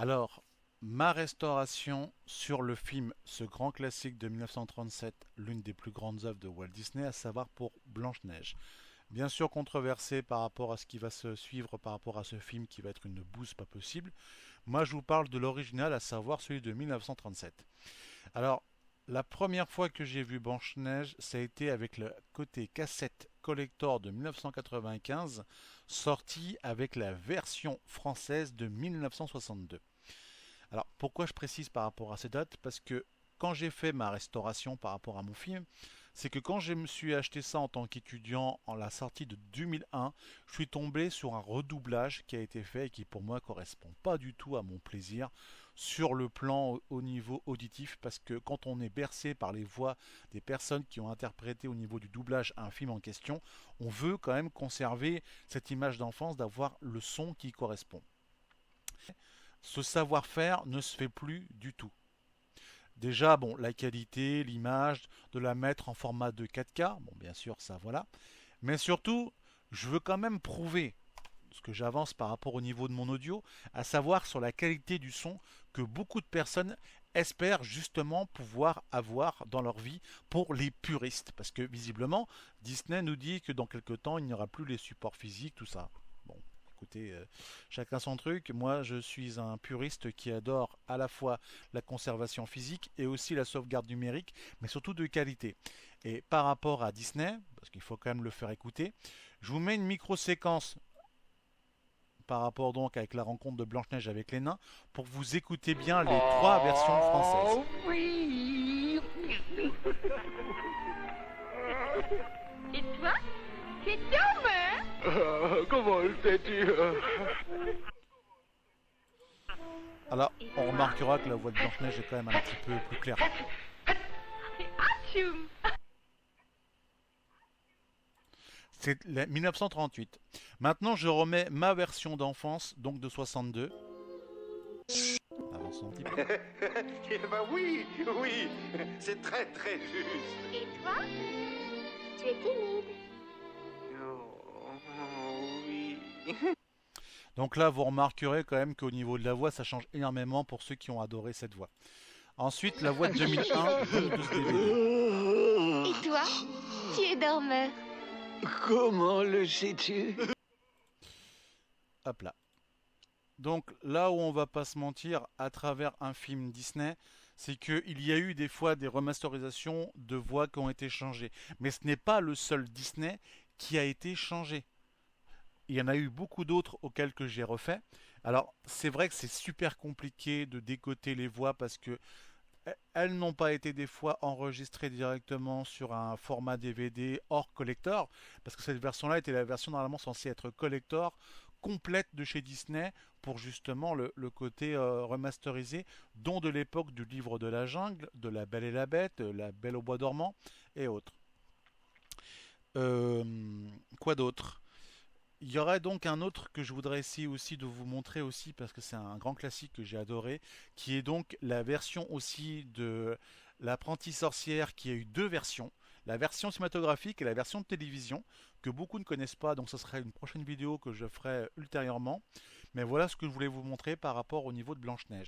Alors, ma restauration sur le film, ce grand classique de 1937, l'une des plus grandes œuvres de Walt Disney, à savoir pour Blanche-Neige. Bien sûr controversé par rapport à ce qui va se suivre par rapport à ce film qui va être une bouse pas possible. Moi, je vous parle de l'original, à savoir celui de 1937. Alors, la première fois que j'ai vu Blanche-Neige, ça a été avec le côté cassette collector de 1995, sorti avec la version française de 1962. Alors, pourquoi je précise par rapport à ces dates? Parce que quand j'ai fait ma restauration par rapport à mon film, c'est que quand je me suis acheté ça en tant qu'étudiant en la sortie de 2001, je suis tombé sur un redoublage qui a été fait et qui pour moi correspond pas du tout à mon plaisir sur le plan au niveau auditif, parce que quand on est bercé par les voix des personnes qui ont interprété au niveau du doublage un film en question, on veut quand même conserver cette image d'enfance, d'avoir le son qui correspond. Ce savoir-faire ne se fait plus du tout. Déjà, bon, la qualité, l'image, de la mettre en format de 4K, bon, bien sûr, ça voilà. Mais surtout, je veux quand même prouver ce que j'avance par rapport au niveau de mon audio, à savoir sur la qualité du son que beaucoup de personnes espèrent justement pouvoir avoir dans leur vie pour les puristes. Parce que visiblement, Disney nous dit que dans quelques temps, il n'y aura plus les supports physiques, tout ça. Bon, écoutez, chacun son truc. Moi, je suis un puriste qui adore à la fois la conservation physique et aussi la sauvegarde numérique, mais surtout de qualité. Et par rapport à Disney, parce qu'il faut quand même le faire écouter, je vous mets une micro-séquence par rapport donc avec la rencontre de Blanche-Neige avec les nains, pour que vous écoutez bien les trois versions françaises. Oh oui. Et toi, tu es dormeur? Comment le sais-tu? Alors, on remarquera que la voix de Blanche-Neige est quand même un petit peu plus claire. Atchoum! C'est 1938. Maintenant, je remets ma version d'enfance, donc de 62. Avançons un petit peu. Eh ben oui, oui, c'est très très juste. Et toi, tu es timide. Oh, oui. Donc là, vous remarquerez quand même qu'au niveau de la voix, ça change énormément pour ceux qui ont adoré cette voix. Ensuite, la voix de 2001, donc de ce DVD. Et toi, tu es dormeur. Comment le sais-tu? Hop là. Donc là où on va pas se mentir, à travers un film Disney, c'est qu'il y a eu des fois des remasterisations de voix qui ont été changées. Mais ce n'est pas le seul Disney qui a été changé. Il y en a eu beaucoup d'autres auxquels que j'ai refait. Alors c'est vrai que c'est super compliqué de décoter les voix parce que elles n'ont pas été des fois enregistrées directement sur un format DVD hors collector, parce que cette version-là était la version normalement censée être collector, complète de chez Disney, pour justement le côté remasterisé, dont de l'époque du livre de la jungle, de La Belle et la Bête, La Belle au bois dormant, et autres. Euh, quoi d'autre? Il y aurait donc un autre que je voudrais essayer aussi de vous montrer aussi parce que c'est un grand classique que j'ai adoré, qui est donc la version aussi de L'Apprenti sorcière, qui a eu deux versions, la version cinématographique et la version de télévision, que beaucoup ne connaissent pas, donc ce serait une prochaine vidéo que je ferai ultérieurement. Mais voilà ce que je voulais vous montrer par rapport au niveau de Blanche-Neige.